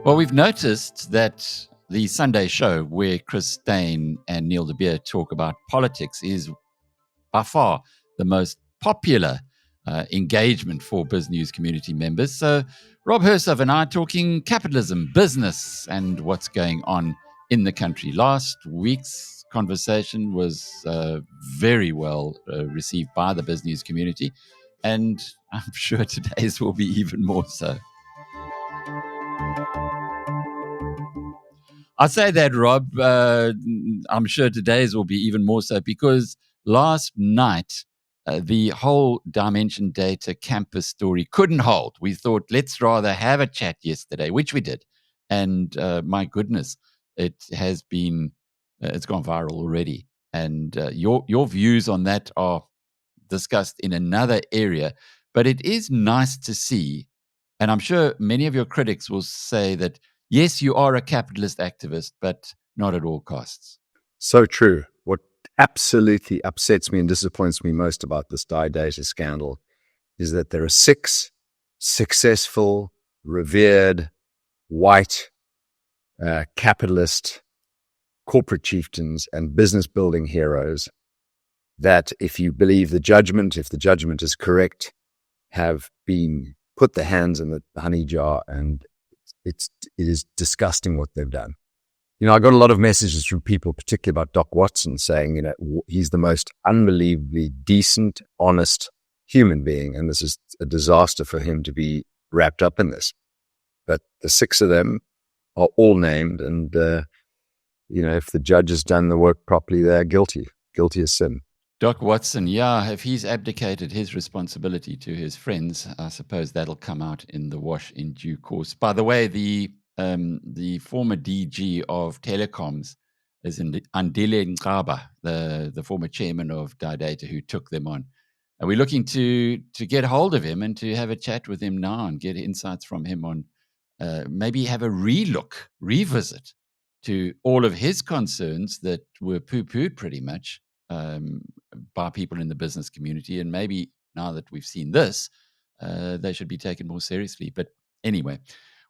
Well, we've noticed that the Sunday show where Chris Steyn and Neil de Beer talk about politics is by far the most popular engagement for BizNews community members. So Rob Hersov and I are talking capitalism, business, and what's going on in the country. Last week's conversation was very well received by the BizNews community, and I'm sure today's will be even more so. I say that, Rob. I'm sure today's will be even more so because last night, the whole Dimension Data campus story couldn't hold. We thought, let's rather have a chat yesterday, which we did. And my goodness, it has been, it's gone viral already. And your views on that are discussed in another area. But it is nice to see, and I'm sure many of your critics will say that, yes, you are a capitalist activist, but not at all costs. So true. What absolutely upsets me and disappoints me most about this data scandal is that there are 6 successful, revered, white, capitalist corporate chieftains and business building heroes that, if you believe the judgment, if the judgment is correct, have been put their hands in the honey jar, and it is disgusting what they've done. I got a lot of messages from people, particularly about Doc Watson, saying, he's the most unbelievably decent, honest human being, and this is a disaster for him to be wrapped up in this. But the 6 of them are all named, and, if the judge has done the work properly, they're guilty as sin. Doc Watson, if he's abdicated his responsibility to his friends, I suppose that'll come out in the wash in due course. By the way, the former DG of telecoms is Andile Ngaba, the former chairman of Data, who took them on. And we're looking to get hold of him and to have a chat with him now and get insights from him on maybe have a revisit to all of his concerns that were poo-pooed pretty much by people in the business community. And maybe now that we've seen this, they should be taken more seriously. But anyway,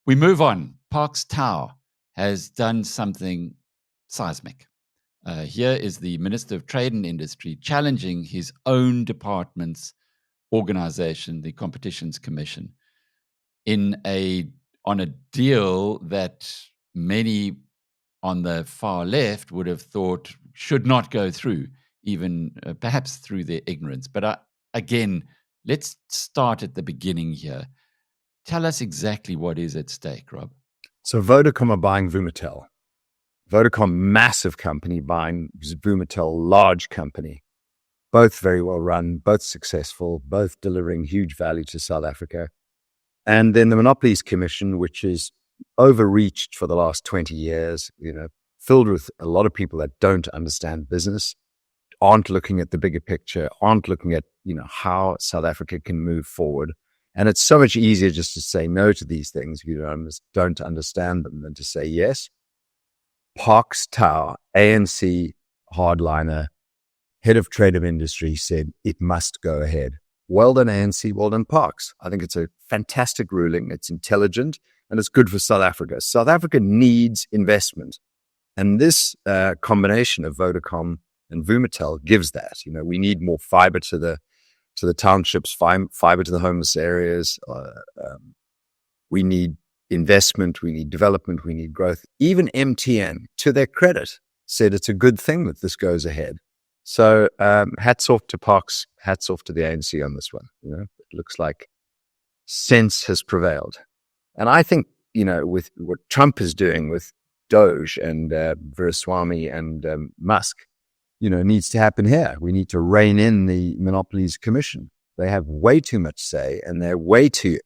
we move on. Parks Tau has done something seismic. Here is the Minister of Trade and Industry challenging his own department's organization, the Competitions Commission, on a deal that many on the far left would have thought should not go through, even perhaps through their ignorance. But again, let's start at the beginning here. Tell us exactly what is at stake, Rob. So Vodacom are buying Vumatel. Vodacom, massive company, buying Vumatel, large company. Both very well run, both successful, both delivering huge value to South Africa. And then the Monopolies Commission, which is overreached for the last 20 years, filled with a lot of people that don't understand business, aren't looking at the bigger picture, aren't looking at, how South Africa can move forward. And it's so much easier just to say no to these things if you don't understand them than to say yes. Parks Tau, ANC hardliner, head of trade of industry, said it must go ahead. Well done, ANC. Well done, Parks. I think it's a fantastic ruling. It's intelligent and it's good for South Africa. South Africa needs investment. And this combination of Vodacom and Vumatel gives that. We need more fiber to the townships, fiber to the homeless areas. We need investment, we need development, we need growth. Even MTN, to their credit, said it's a good thing that this goes ahead. So hats off to Parks, hats off to the ANC on this one. It looks like sense has prevailed. And I think, with what Trump is doing with Doge and Viraswamy and Musk, needs to happen here. We need to rein in the Monopolies Commission. They have way too much say, and they're way too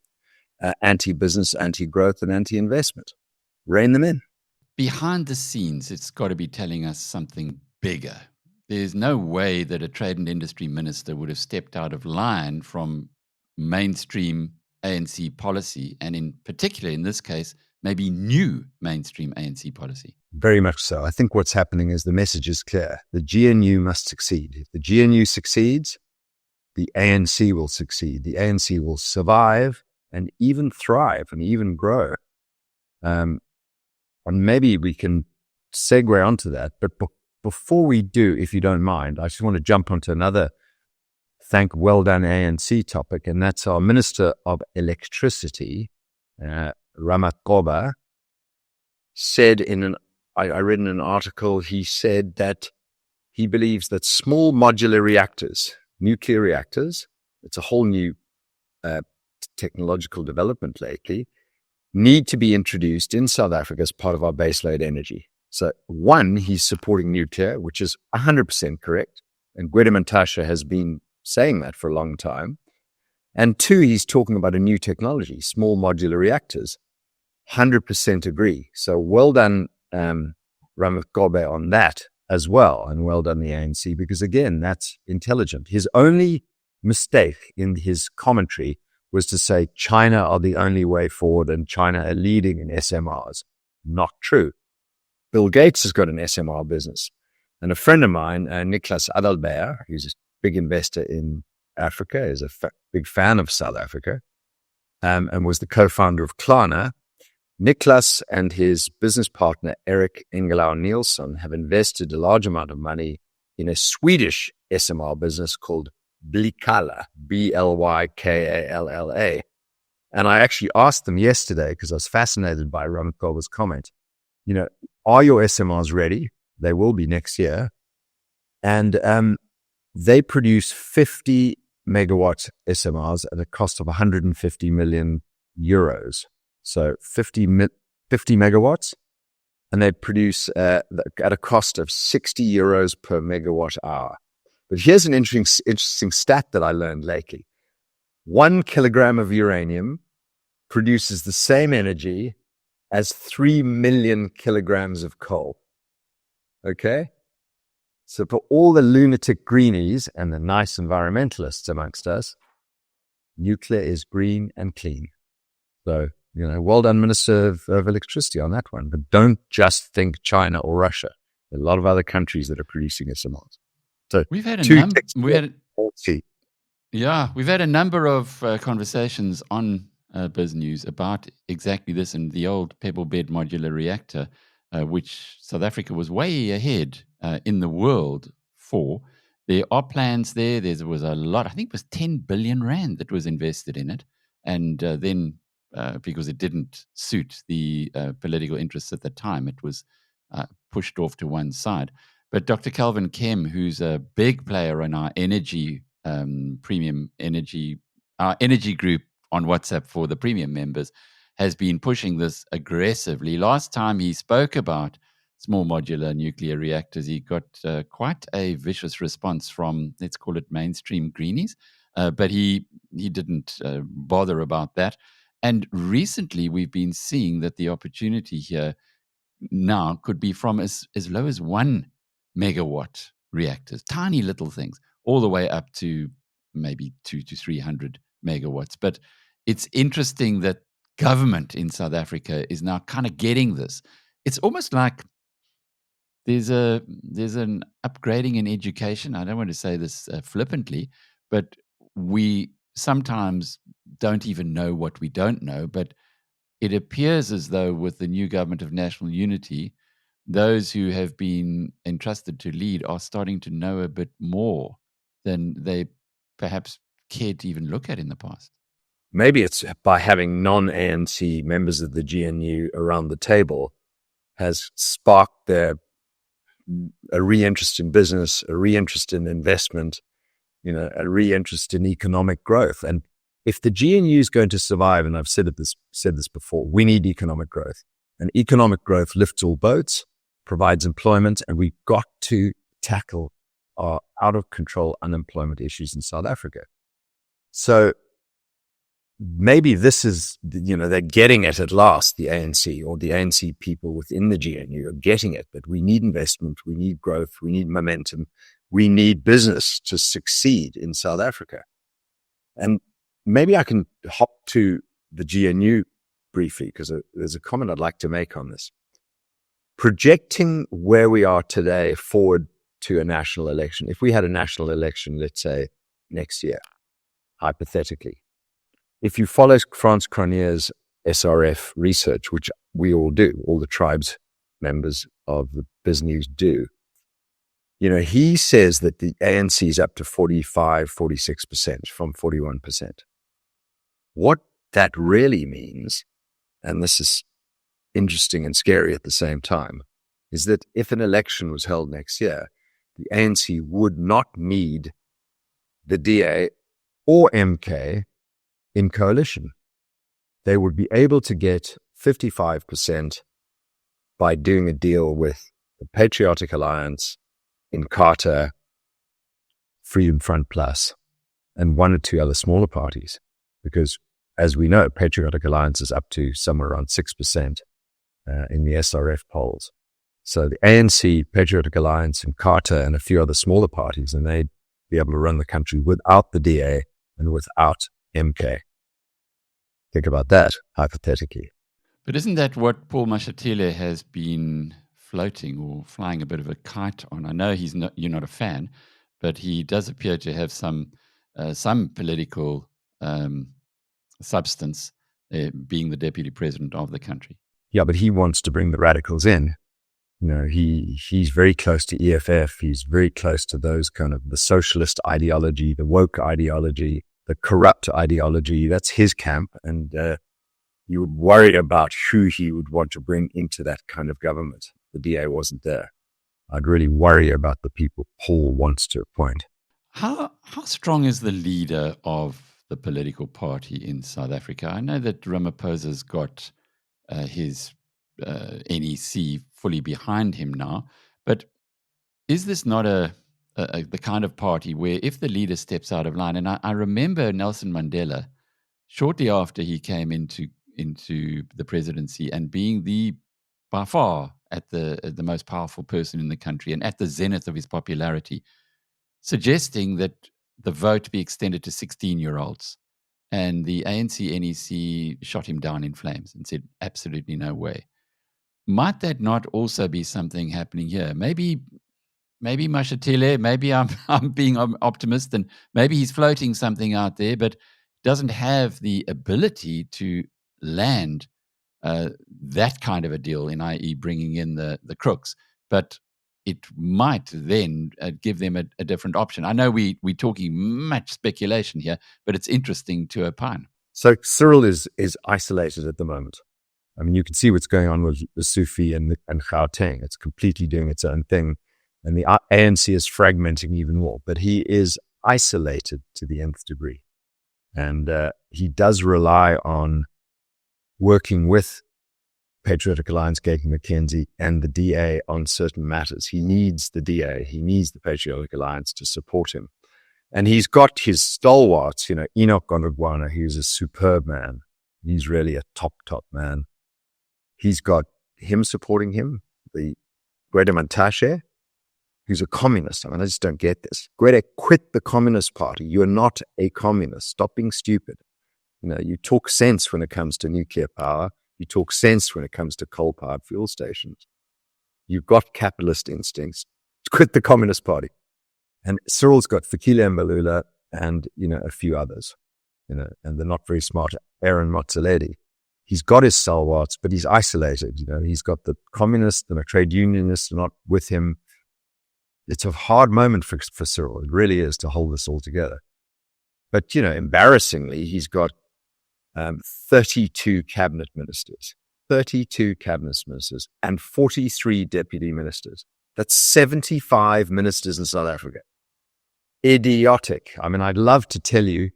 anti-business, anti-growth, and anti-investment. Rein them in. Behind the scenes, it's got to be telling us something bigger. There's no way that a trade and industry minister would have stepped out of line from mainstream ANC policy, and in particular, in this case, maybe new mainstream ANC policy. Very much so. I think what's happening is the message is clear. The GNU must succeed. If the GNU succeeds, the ANC will succeed. The ANC will survive and even thrive and even grow. And maybe we can segue onto that. But before we do, if you don't mind, I just want to jump onto another well done ANC topic, and that's our Minister of Electricity, Ramaphosa, said I read in an article, he said that he believes that small modular reactors, nuclear reactors, it's a whole new technological development lately, need to be introduced in South Africa as part of our baseload energy. So one, he's supporting nuclear, which is 100% correct. And Gayton McKenzie has been saying that for a long time. And two, he's talking about a new technology, small modular reactors. 100% agree. So well done, Ramaphosa, on that as well. And well done, the ANC, because again, that's intelligent. His only mistake in his commentary was to say China are the only way forward and China are leading in SMRs. Not true. Bill Gates has got an SMR business. And a friend of mine, Niklas Adalbert, who's a big investor in Africa, is a big fan of South Africa, and was the co-founder of Klarna. Niklas and his business partner, Erik Engelau Nielsen, have invested a large amount of money in a Swedish SMR business called Blikala, Blykalla. And I actually asked them yesterday, because I was fascinated by Ramaphosa's comment, are your SMRs ready? They will be next year. And they produce 50 megawatt SMRs at a cost of 150 million euros. So 50 megawatts, and they produce at a cost of 60 euros per megawatt hour. But here's an interesting stat that I learned lately. 1 kilogram of uranium produces the same energy as 3 million kilograms of coal. Okay? So for all the lunatic greenies and the nice environmentalists amongst us, nuclear is green and clean. So, well done, Minister of Electricity, on that one. But don't just think China or Russia. There are a lot of other countries that are producing SMRs. So we've had a number of conversations on BizNews about exactly this, and the old pebble bed modular reactor, which South Africa was way ahead in the world for. There are plans there. There was a lot, I think it was 10 billion rand that was invested in it. And then because it didn't suit the political interests at the time, it was pushed off to one side. But Dr. Calvin Kem, who's a big player in our energy, premium energy, our energy group on WhatsApp for the premium members, has been pushing this aggressively. Last time he spoke about small modular nuclear reactors, he got quite a vicious response from, let's call it mainstream greenies, but he didn't bother about that. And recently we've been seeing that the opportunity here now could be from as low as 1 megawatt reactors, tiny little things, all the way up to maybe 200 to 300 megawatts. But it's interesting that government in South Africa is now kind of getting this. It's almost like there's an upgrading in education. I don't want to say this flippantly, but we sometimes don't even know what we don't know. But it appears as though with the new government of national unity, those who have been entrusted to lead are starting to know a bit more than they perhaps cared to even look at in the past. Maybe it's by having non-ANC members of the GNU around the table has sparked a re-interest in business, a re-interest in investment, a re-interest in economic growth. And if the GNU is going to survive, and I've said this before, we need economic growth. And economic growth lifts all boats, provides employment, and we've got to tackle our out-of-control unemployment issues in South Africa. So maybe this is, they're getting it at last, the ANC, or the ANC people within the GNU are getting it, that we need investment, we need growth, we need momentum, we need business to succeed in South Africa. And maybe I can hop to the GNU briefly, because there's a comment I'd like to make on this. Projecting where we are today forward to a national election, if we had a national election, let's say next year, hypothetically. If you follow France Cronier's SRF research, which we all do, all the tribes members of the BizNews do, he says that the ANC is up to 45, 46% from 41%. What that really means, and this is interesting and scary at the same time, is that if an election was held next year, the ANC would not need the DA or MK in coalition. They would be able to get 55% by doing a deal with the Patriotic Alliance, Inkatha, Freedom Front Plus, and one or two other smaller parties. Because, as we know, Patriotic Alliance is up to somewhere around 6% in the SRF polls. So the ANC, Patriotic Alliance, Inkatha, and a few other smaller parties, and they'd be able to run the country without the DA and without MK. Think about that, hypothetically. But isn't that what Paul Mashatile has been floating or flying a bit of a kite on? I know you're not a fan, but he does appear to have some political substance, being the deputy president of the country. Yeah, but he wants to bring the radicals in. He's very close to EFF. He's very close to those kind of the socialist ideology, the woke ideology, the corrupt ideology. That's his camp. And you would worry about who he would want to bring into that kind of government. The DA wasn't there. I'd really worry about the people Paul wants to appoint. How strong is the leader of the political party in South Africa? I know that Ramaphosa's got his NEC fully behind him now, but is this not the kind of party where if the leader steps out of line, and I remember Nelson Mandela, shortly after he came into the presidency and being by far at the most powerful person in the country and at the zenith of his popularity, suggesting that the vote be extended to 16-year-olds. And the ANC NEC shot him down in flames and said, absolutely no way. Might that not also be something happening here? Maybe Mashatile, maybe I'm being optimist, and maybe he's floating something out there, but doesn't have the ability to land that kind of a deal, i.e. bringing in the crooks. But it might then give them a different option. I know we're talking much speculation here, but it's interesting to opine. So Cyril is isolated at the moment. I mean, you can see what's going on with the Sufi and Gauteng. It's completely doing its own thing. And the ANC is fragmenting even more. But he is isolated to the nth degree. And he does rely on working with Patriotic Alliance, Gayton McKenzie, and the DA on certain matters. He needs the DA. He needs the Patriotic Alliance to support him. And he's got his stalwarts, Enoch Gondogwana, who's a superb man. He's really a top man. He's got him supporting him, the Gwede Mantashe, who's a communist. I mean, I just don't get this. Gwede, quit the Communist Party. You're not a communist. Stop being stupid. You talk sense when it comes to nuclear power. You talk sense when it comes to coal-powered fuel stations. You've got capitalist instincts. Quit the Communist Party. And Cyril's got Fikile Mbalula and, a few others, and they're not very smart. Aaron Motsoaledi. He's got his stalwarts, but he's isolated. He's got the communists and the trade unionists are not with him. It's a hard moment for Cyril. It really is to hold this all together. But, embarrassingly, he's got 32 cabinet ministers, and 43 deputy ministers. That's 75 ministers in South Africa. Idiotic. I mean, I'd love to tell you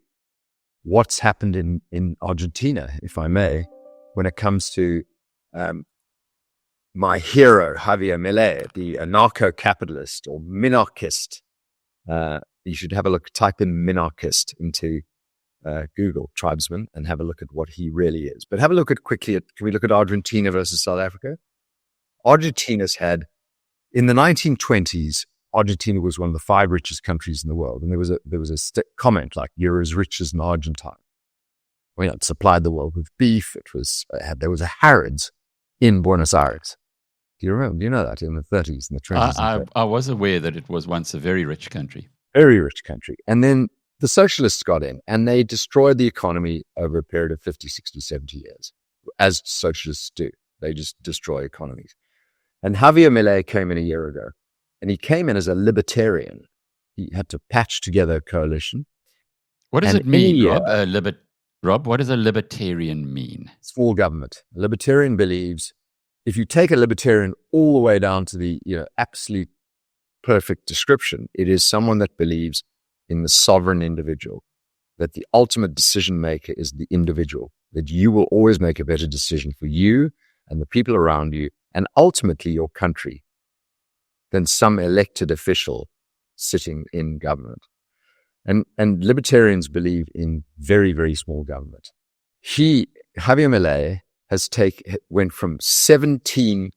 what's happened in Argentina, if I may, when it comes to my hero, Javier Milei, the anarcho-capitalist or minarchist. You should have a look, type in minarchist into Google, tribesman, and have a look at what he really is. But have a look can we look at Argentina versus South Africa? Argentina's had, in the 1920s, Argentina was one of the 5 richest countries in the world. And there was a comment like, you're as rich as an Argentine. Well, it supplied the world with beef. There was a Harrods in Buenos Aires. Do you remember? Do you know that in the 30s and the 20s? I was aware that it was once a very rich country. Very rich country. And then the socialists got in and they destroyed the economy over a period of 50, 60, 70 years, as socialists do. They just destroy economies. And Javier Milei came in a year ago, and he came in as a libertarian. He had to patch together a coalition. What does it mean, Rob? Rob, what does a libertarian mean? Small government. A libertarian believes, if you take a libertarian all the way down to the absolute perfect description, it is someone that believes in the sovereign individual, that the ultimate decision maker is the individual, that you will always make a better decision for you and the people around you, and ultimately your country, than some elected official sitting in government. And libertarians believe in very, very small government. Javier Milei went from 17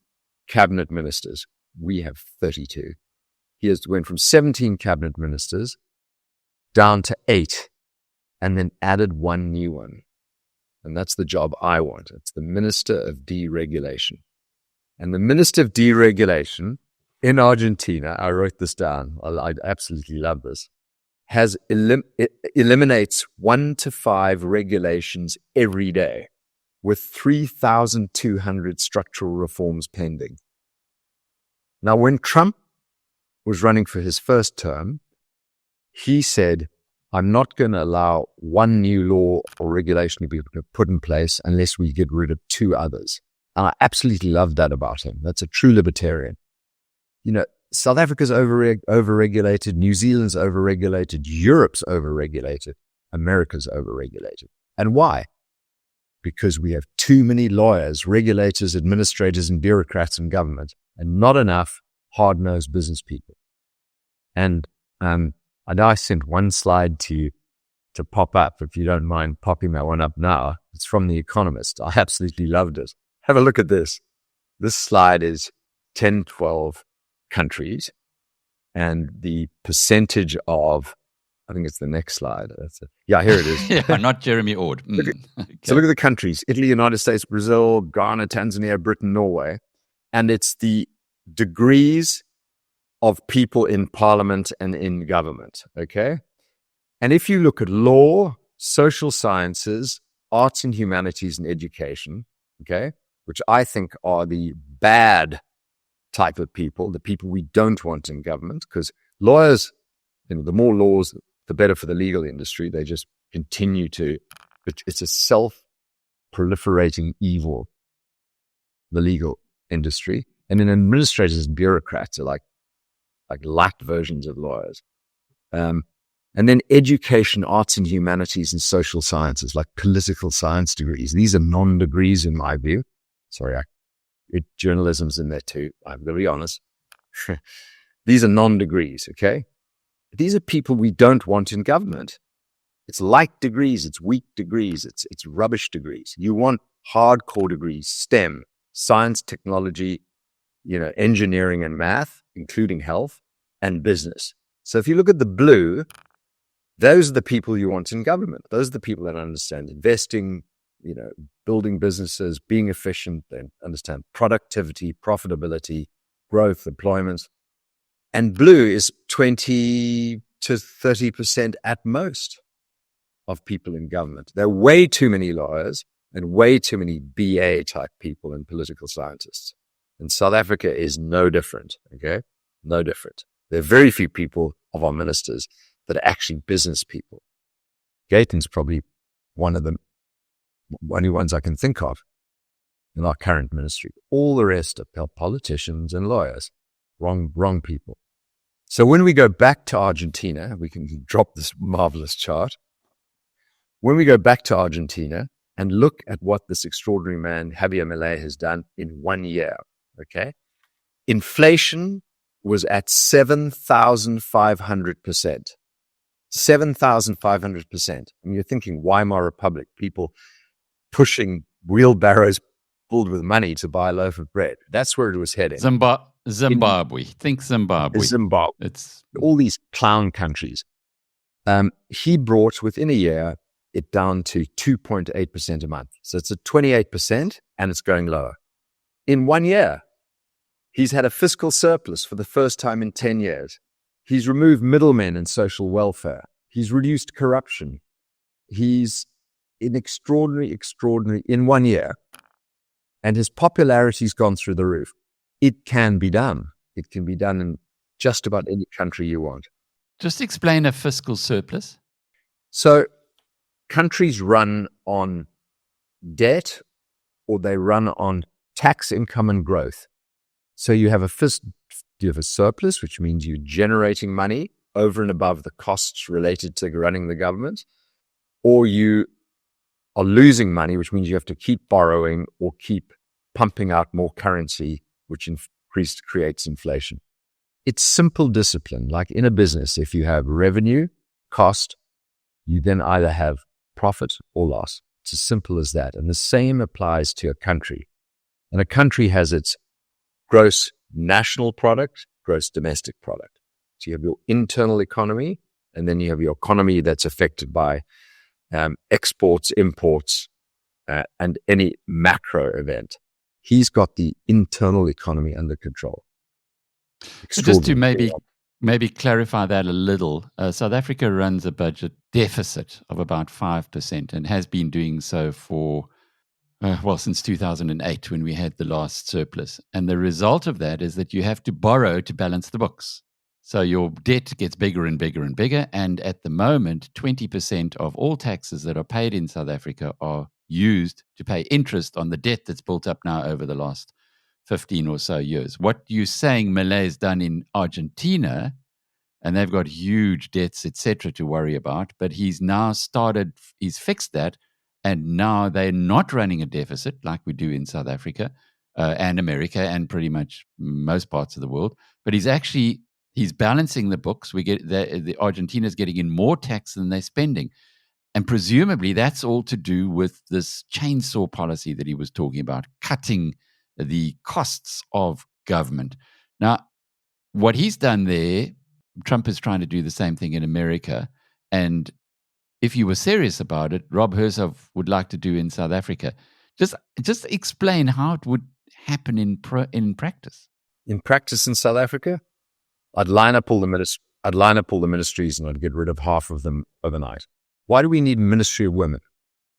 cabinet ministers. We have 32. He went from 17 cabinet ministers down to 8, and then added one new one. And that's the job I want. It's the Minister of Deregulation. And the Minister of Deregulation in Argentina, I wrote this down, I absolutely love this, eliminates 1 to 5 regulations every day, with 3,200 structural reforms pending. Now, when Trump was running for his first term, he said, I'm not going to allow one new law or regulation to be put in place unless we get rid of 2 others. And I absolutely love that about him. That's a true libertarian. South Africa's overregulated, New Zealand's overregulated, Europe's overregulated, America's overregulated. And why? Because we have too many lawyers, regulators, administrators, and bureaucrats in government, and not enough hard-nosed business people. And I sent one slide to you to pop up, if you don't mind popping that one up now. It's from The Economist. I absolutely loved it. Have a look at this. This slide is 10, 12 countries, and the percentage of, I think it's the next slide. Here it is. Yeah, not Jeremy Ord. Okay. So look at the countries: Italy, United States, Brazil, Ghana, Tanzania, Britain, Norway. And it's the degrees of people in parliament and in government, okay? And if you look at law, social sciences, arts and humanities, and education, okay, which I think are the bad type of people, the people we don't want in government, because lawyers, the more laws, the better for the legal industry. They just continue to, it's a self-proliferating evil, the legal industry. And then administrators and bureaucrats are like light versions of lawyers. And then education, arts and humanities, and social sciences, like political science degrees. These are non-degrees in my view. Sorry, journalism's in there too. I'm going to be honest. These are non-degrees, okay? These are people we don't want in government. It's light degrees, it's weak degrees, it's rubbish degrees. You want hardcore degrees, STEM, science, technology, engineering and math, including health, and business. So if you look at the blue, those are the people you want in government. Those are the people that understand investing, building businesses, being efficient, they understand productivity, profitability, growth, employment. And blue is 20 to 30% at most of people in government. There are way too many lawyers and way too many BA type people and political scientists. And South Africa is no different, okay? No different. There are very few people of our ministers that are actually business people. Gayton's probably one of the only ones I can think of in our current ministry. All the rest are politicians and lawyers. Wrong people. So when we go back to Argentina, we can drop this marvelous chart. When we go back to Argentina and look at what this extraordinary man, Javier Milei, has done in 1 year, okay? Inflation was at 7,500%. 7,500%. And you're thinking, Weimar Republic, people pushing wheelbarrows filled with money to buy a loaf of bread. That's where it was heading. Zimbabwe. Think Zimbabwe. It's all these clown countries. He brought, within a year, it down to 2.8% a month. So it's at 28% and it's going lower. In 1 year, he's had a fiscal surplus for the first time in 10 years. He's removed middlemen in social welfare. He's reduced corruption. He's extraordinary in 1 year. And his popularity's gone through the roof. It can be done. It can be done in just about any country you want. Just explain a fiscal surplus. So countries run on debt, or they run on tax income and growth. So you have a surplus, which means you're generating money over and above the costs related to running the government, or you are losing money, which means you have to keep borrowing or keep pumping out more currency, which creates inflation. It's simple discipline. Like in a business, if you have revenue, cost, you then either have profit or loss. It's as simple as that. And the same applies to a country. And a country has its gross national product, gross domestic product. So you have your internal economy, and then you have your economy that's affected by exports, imports, and any macro event. He's got the internal economy under control. So just to maybe clarify that a little, South Africa runs a budget deficit of about 5% and has been doing so for, since 2008 when we had the last surplus. And the result of that is that you have to borrow to balance the books. So your debt gets bigger and bigger and bigger. And at the moment, 20% of all taxes that are paid in South Africa are used to pay interest on the debt that's built up now over the last 15 or so years. What you're saying Milei has done in Argentina, and they've got huge debts, etc., to worry about, but he's fixed that, and now they're not running a deficit like we do in South Africa and America and pretty much most parts of the world, but he's balancing the books. The Argentina's getting in more tax than they're spending. And presumably that's all to do with this chainsaw policy that he was talking about, cutting the costs of government. Now, what he's done there, Trump is trying to do the same thing in America. And if you were serious about it, Rob Hersov would like to do in South Africa. Just explain how it would happen in practice. In practice in South Africa, I'd line up all the ministries and I'd get rid of half of them overnight. Why do we need a Ministry of Women?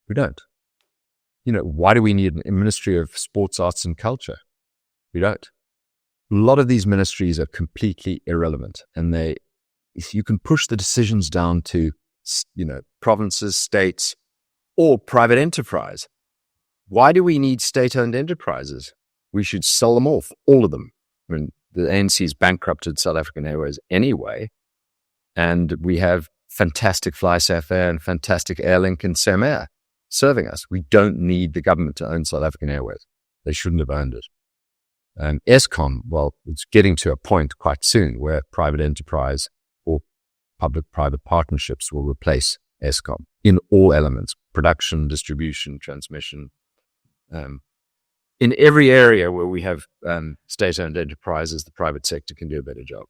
We don't. Why do we need a Ministry of Sports, Arts and Culture? We don't. A lot of these ministries are completely irrelevant, and if you can push the decisions down to, provinces, states, or private enterprise. Why do we need state-owned enterprises? We should sell them off, all of them. I mean, the ANC's bankrupted South African Airways anyway, and we have fantastic FlySouth Air and fantastic Airlink and Samair serving us. We don't need the government to own South African Airways. They shouldn't have owned it. Eskom, it's getting to a point quite soon where private enterprise or public-private partnerships will replace Eskom in all elements: production, distribution, transmission. In every area where we have state-owned enterprises, the private sector can do a better job,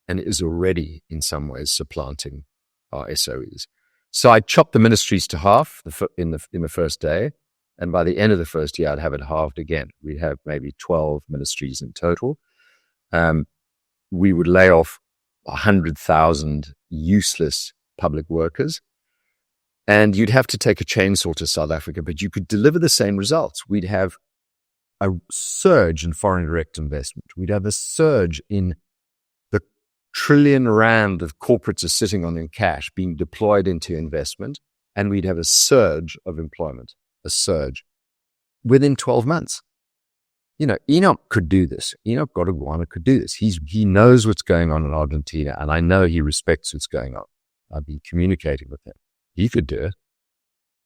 and it is already in some ways supplanting our SOEs. So I'd chop the ministries to half in the first day, and by the end of the first year, I'd have it halved again. We'd have maybe 12 ministries in total. We would lay off 100,000 useless public workers, and you'd have to take a chainsaw to South Africa, but you could deliver the same results. We'd have a surge in foreign direct investment. We'd have a surge in the trillion rand that corporates are sitting on in cash being deployed into investment, and we'd have a surge of employment, a surge within 12 months. Enoch could do this. Enoch Godogwana could do this. He knows what's going on in Argentina, and I know he respects what's going on. I've been communicating with him. He could do it.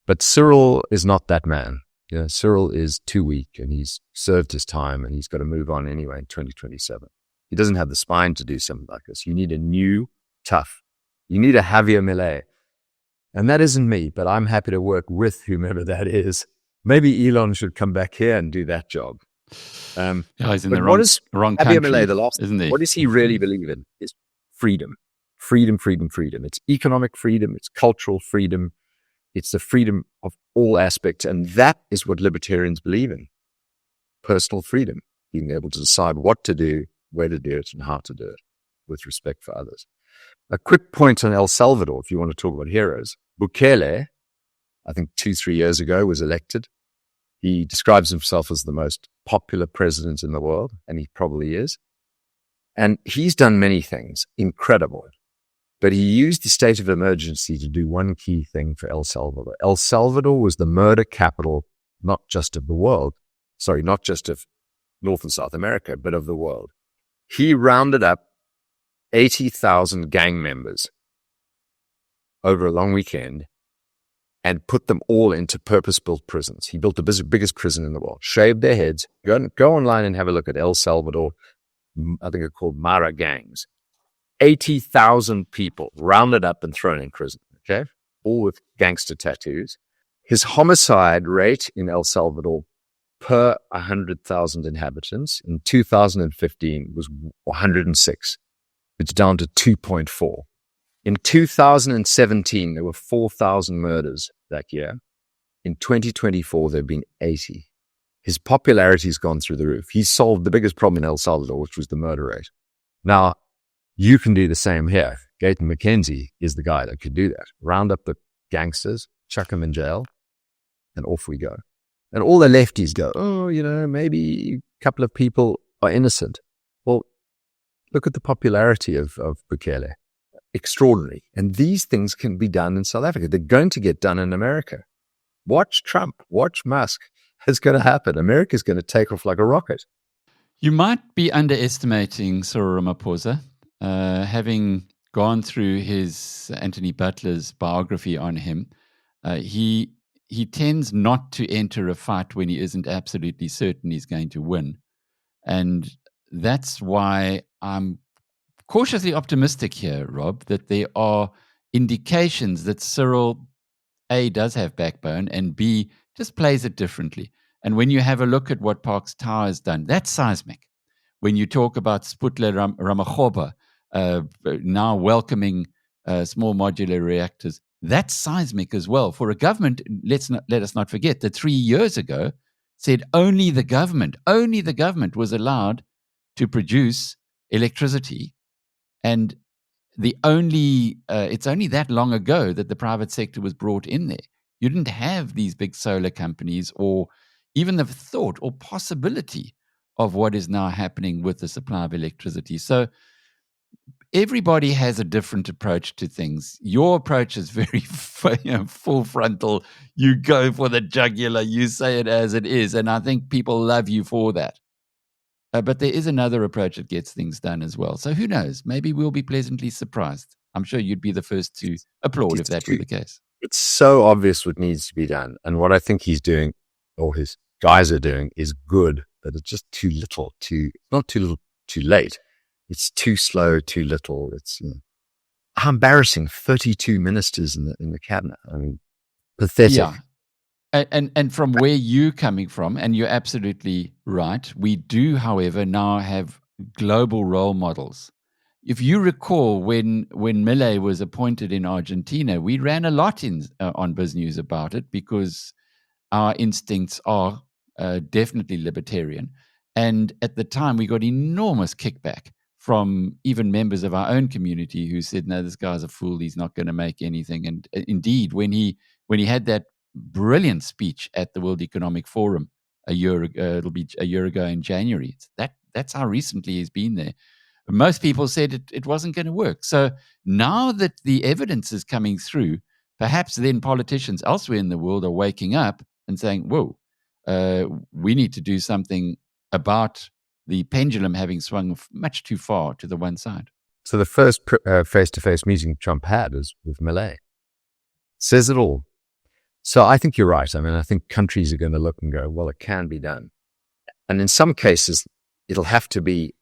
But Cyril is not that man. Cyril is too weak, and he's served his time, and he's got to move on anyway in 2027. He doesn't have the spine to do something like this. You need a new, tough. You need a Javier Milei. And that isn't me, but I'm happy to work with whomever that is. Maybe Elon should come back here and do that job. He's in the wrong country, isn't he? What does he really believe in? Is freedom. Freedom, freedom, freedom. It's economic freedom. It's cultural freedom. It's the freedom of all aspects. And that is what libertarians believe in. Personal freedom. Being able to decide what to do, where to do it, and how to do it with respect for others. A quick point on El Salvador, if you want to talk about heroes. Bukele, I think 2-3 years ago, was elected. He describes himself as the most popular president in the world, and he probably is. And he's done many things, incredible. But he used the state of emergency to do one key thing for El Salvador. El Salvador was the murder capital, not just of the world, not just of North and South America, but of the world. He rounded up 80,000 gang members over a long weekend and put them all into purpose-built prisons. He built the biggest prison in the world, shaved their heads. Go online and have a look at El Salvador. I think they're called Mara gangs. 80,000 people rounded up and thrown in prison, okay? All with gangster tattoos. His homicide rate in El Salvador per 100,000 inhabitants in 2015 was 106. It's down to 2.4. In 2017, there were 4,000 murders that year. In 2024, there have been 80. His popularity has gone through the roof. He solved the biggest problem in El Salvador, which was the murder rate. Now, you can do the same here. Gayton McKenzie is the guy that could do that. Round up the gangsters, chuck them in jail, and off we go. And all the lefties go, maybe a couple of people are innocent. Well, look at the popularity of Bukele. Extraordinary. And these things can be done in South Africa. They're going to get done in America. Watch Trump. Watch Musk. It's going to happen. America's going to take off like a rocket. You might be underestimating Cyril Ramaphosa. Having gone through his Anthony Butler's biography on him, he tends not to enter a fight when he isn't absolutely certain he's going to win. And that's why I'm cautiously optimistic here, Rob, that there are indications that Cyril, A, does have backbone, and B, just plays it differently. And when you have a look at what Parks Tower has done, that's seismic. When you talk about Sputler Ramakgopa now welcoming small modular reactors, that's seismic as well. For a government, let us not forget that 3 years ago said only the government was allowed to produce electricity. And it's only that long ago that the private sector was brought in there. You didn't have these big solar companies or even the thought or possibility of what is now happening with the supply of electricity. So everybody has a different approach to things. Your approach is very full frontal. You go for the jugular. You say it as it is. And I think people love you for that. But there is another approach that gets things done as well. So who knows? Maybe we'll be pleasantly surprised. I'm sure you'd be the first to applaud if that were the case. It's so obvious what needs to be done. And what I think he's doing, or his guys are doing, is good, but it's just too little, not too little, too late. It's too slow, too little. It's how embarrassing. 32 ministers in the cabinet. I mean, pathetic. Yeah. And from where you're coming from, and you're absolutely right, we do, however, now have global role models. If you recall, when Milei was appointed in Argentina, we ran a lot on BizNews about it because our instincts are definitely libertarian. And at the time, we got enormous kickback from even members of our own community who said, no, this guy's a fool. He's not going to make anything. And indeed, when he had that brilliant speech at the World Economic Forum a year ago, it'll be a year ago in January. That's how recently he's been there. Most people said it wasn't going to work. So now that the evidence is coming through, perhaps then politicians elsewhere in the world are waking up and saying, whoa, we need to do something about the pendulum having swung much too far to the one side. So the first face-to-face meeting Trump had was with Milei. Says it all. So I think you're right. I mean, I think countries are going to look and go, well, it can be done. And in some cases, it'll have to be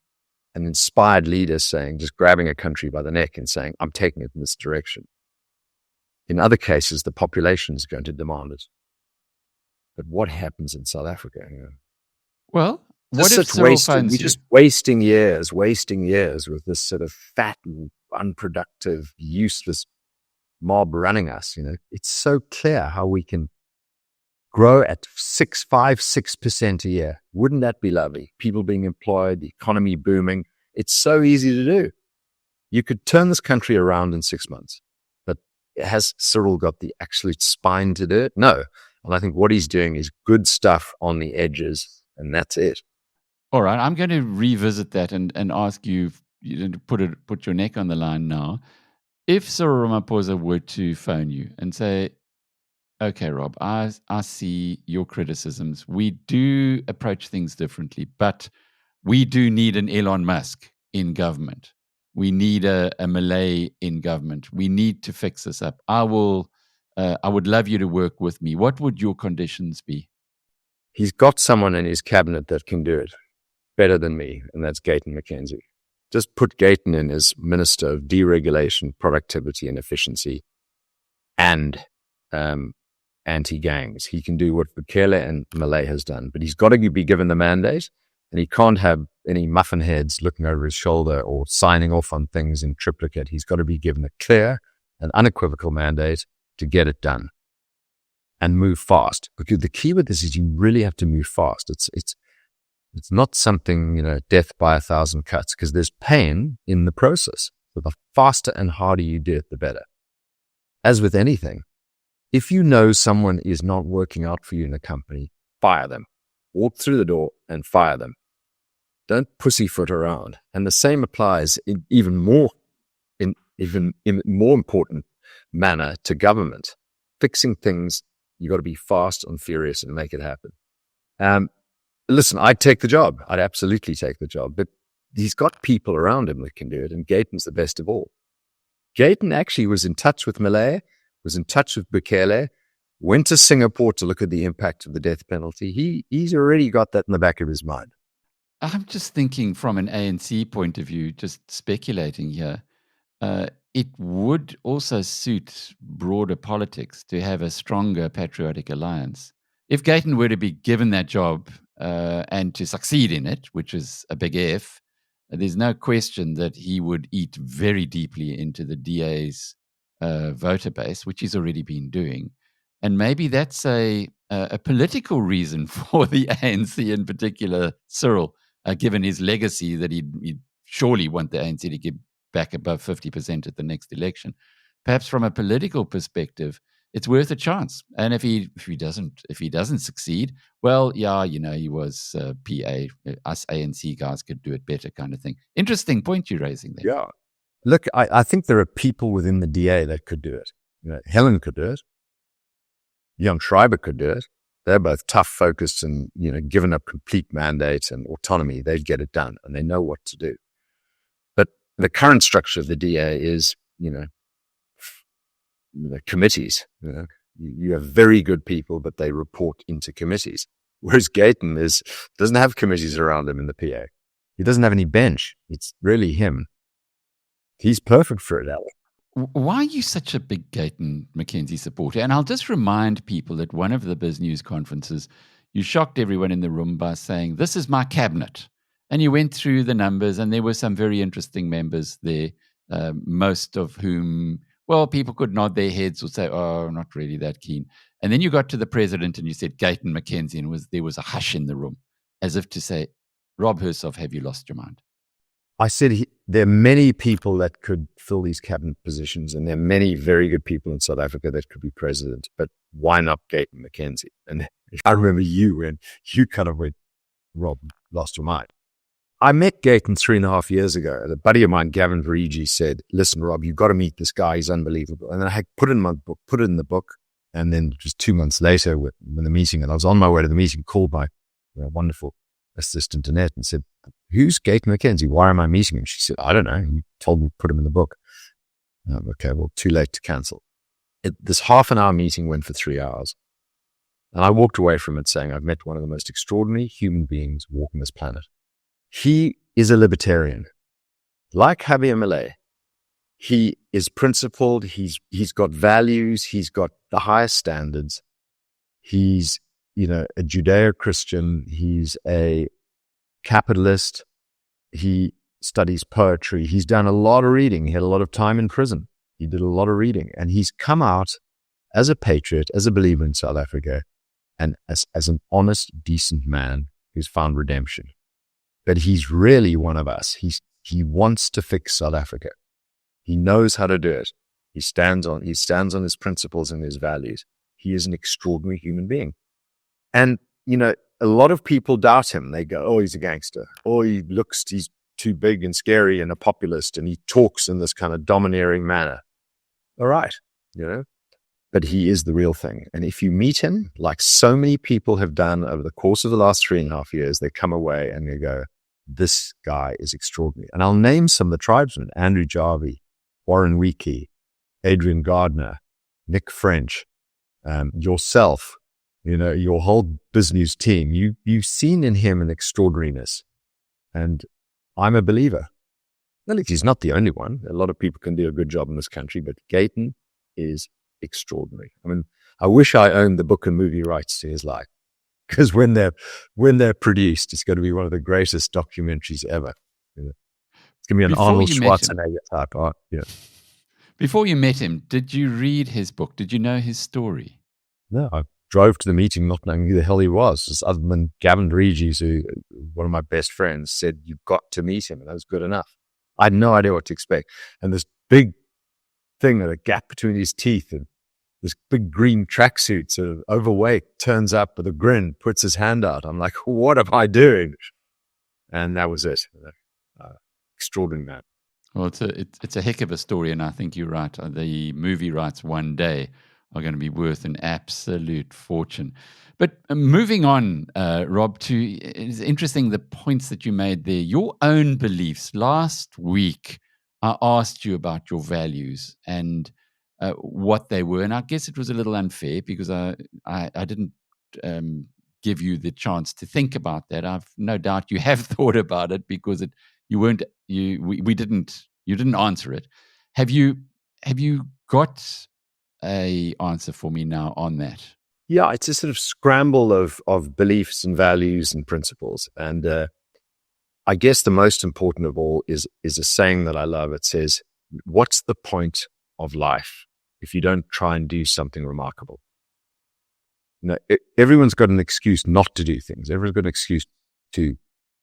an inspired leader just grabbing a country by the neck and saying, I'm taking it in this direction. In other cases, the population is going to demand it. But what happens in South Africa? Well, what if Cyril funds we're just wasting years with this sort of fat, unproductive, useless mob running us. It's so clear how we can grow at 5-6% a year. Wouldn't that be lovely? People being employed, the economy booming. It's so easy to do. You could turn this country around in 6 months. But has Cyril got the absolute spine to do it? No. And I think what he's doing is good stuff on the edges, and that's it. All right, I'm going to revisit that and ask you, to put your neck on the line now. If Cyril Ramaphosa were to phone you and say, okay, Rob, I see your criticisms. We do approach things differently, but we do need an Elon Musk in government. We need a Milei in government. We need to fix this up. I would love you to work with me. What would your conditions be? He's got someone in his cabinet that can do it better than me, and that's Gayton McKenzie. Just put Gayton in as Minister of Deregulation, Productivity and Efficiency and anti-gangs. He can do what Bukele and Milei has done, but he's got to be given the mandate, and he can't have any muffin heads looking over his shoulder or signing off on things in triplicate. He's got to be given a clear and unequivocal mandate to get it done and move fast. Because the key with this is you really have to move fast. It's not something, death by 1,000 cuts, because there's pain in the process. So the faster and harder you do it, the better. As with anything, if you know someone is not working out for you in a company, fire them. Walk through the door and fire them. Don't pussyfoot around. And the same applies in even more important manner to government. Fixing things, you got to be fast and furious and make it happen. Listen, I'd take the job. I'd absolutely take the job. But he's got people around him that can do it, and Gayton's the best of all. Gayton actually was in touch with Milei, was in touch with Bukele, went to Singapore to look at the impact of the death penalty. He's already got that in the back of his mind. I'm just thinking from an ANC point of view, just speculating here. It would also suit broader politics to have a stronger patriotic alliance. If Gayton were to be given that job and to succeed in it, which is a big if, there's no question that he would eat very deeply into the DA's voter base, which he's already been doing. And maybe that's a political reason for the ANC, in particular, Cyril, given his legacy that he'd surely want the ANC to get back above 50% at the next election. Perhaps from a political perspective, it's worth a chance. And if he doesn't succeed, well, yeah, he was PA. Us ANC guys could do it better, kind of thing. Interesting point you're raising there. Yeah. Look, I think there are people within the DA that could do it. Helen could do it. Jan Schreiber could do it. They're both tough, focused, and given a complete mandate and autonomy, they'd get it done, and they know what to do. But the current structure of the DA is, committees. You have very good people, but they report into committees. Whereas Gayton doesn't have committees around him in the PA. He doesn't have any bench. It's really him. He's perfect for it, Alec. Why are you such a big Gayton McKenzie supporter? And I'll just remind people that one of the BizNews conferences, you shocked everyone in the room by saying, "This is my cabinet." And you went through the numbers, and there were some very interesting members there, most of whom, well, people could nod their heads or say, "Oh, not really that keen." And then you got to the president and you said Gayton McKenzie, and there was a hush in the room, as if to say, "Rob Hersov, have you lost your mind?" I said there are many people that could fill these cabinet positions, and there are many very good people in South Africa that could be president, but why not Gayton McKenzie? And I remember when you kind of went, "Rob, lost your mind." I met Gayton 3.5 years ago. A buddy of mine, Gavin Verigi, said, "Listen, Rob, you've got to meet this guy. He's unbelievable." And then I put it in the book. And then just 2 months later, when the meeting, and I was on my way to the meeting, called my wonderful assistant Annette and said, "Who's Gayton McKenzie? Why am I meeting him?" She said, "I don't know. You told me to put him in the book." Okay, well, too late to cancel. This half an hour meeting went for 3 hours. And I walked away from it saying, I've met one of the most extraordinary human beings walking this planet. He is a libertarian. Like Javier Milei, he is principled. He's got values. He's got the highest standards. He's, a Judeo-Christian. He's a capitalist. He studies poetry. He's done a lot of reading. He had a lot of time in prison. He did a lot of reading, and he's come out as a patriot, as a believer in South Africa, and as an honest, decent man who's found redemption. But he's really one of us. He wants to fix South Africa. He knows how to do it. He stands on his principles and his values. He is an extraordinary human being. And, a lot of people doubt him. They go, oh, he's a gangster. Oh, he's too big and scary and a populist, and he talks in this kind of domineering manner. All right, but he is the real thing. And if you meet him, like so many people have done over the course of the last 3.5 years, they come away and they go, this guy is extraordinary. And I'll name some of the tribesmen: Andrew Jarvie, Warren Weekey, Adrian Gardner, Nick French, yourself, your whole BizNews team. You've seen in him an extraordinariness. And I'm a believer. Well, he's not the only one. A lot of people can do a good job in this country, but Gayton is extraordinary. I mean, I wish I owned the book and movie rights to his life, because when they're produced, it's going to be one of the greatest documentaries ever. It's going to be an Arnold Schwarzenegger type art. Yeah. Before you met him, did you read his book? Did you know his story? No, I drove to the meeting not knowing who the hell he was, just other than Gavin Regis, who, one of my best friends, said, you've got to meet him. And that was good enough. I had no idea what to expect. And this big thing, a gap between his teeth, and this big green tracksuit, sort of overweight, turns up with a grin, puts his hand out. I'm like, what am I doing? And that was it. Extraordinary man. Well, it's a heck of a story, and I think you're right. The movie rights one day are going to be worth an absolute fortune. But moving on, Rob, it's interesting the points that you made there. Your own beliefs. Last week, I asked you about your values and what they were, and I guess it was a little unfair because I didn't give you the chance to think about that. I've no doubt you have thought about it because you didn't answer it. Have you got a answer for me now on that? Yeah, it's a sort of scramble of beliefs and values and principles. And I guess the most important of all is a saying that I love. It says, what's the point of life if you don't try and do something remarkable? Everyone's got an excuse not to do things. Everyone's got an excuse to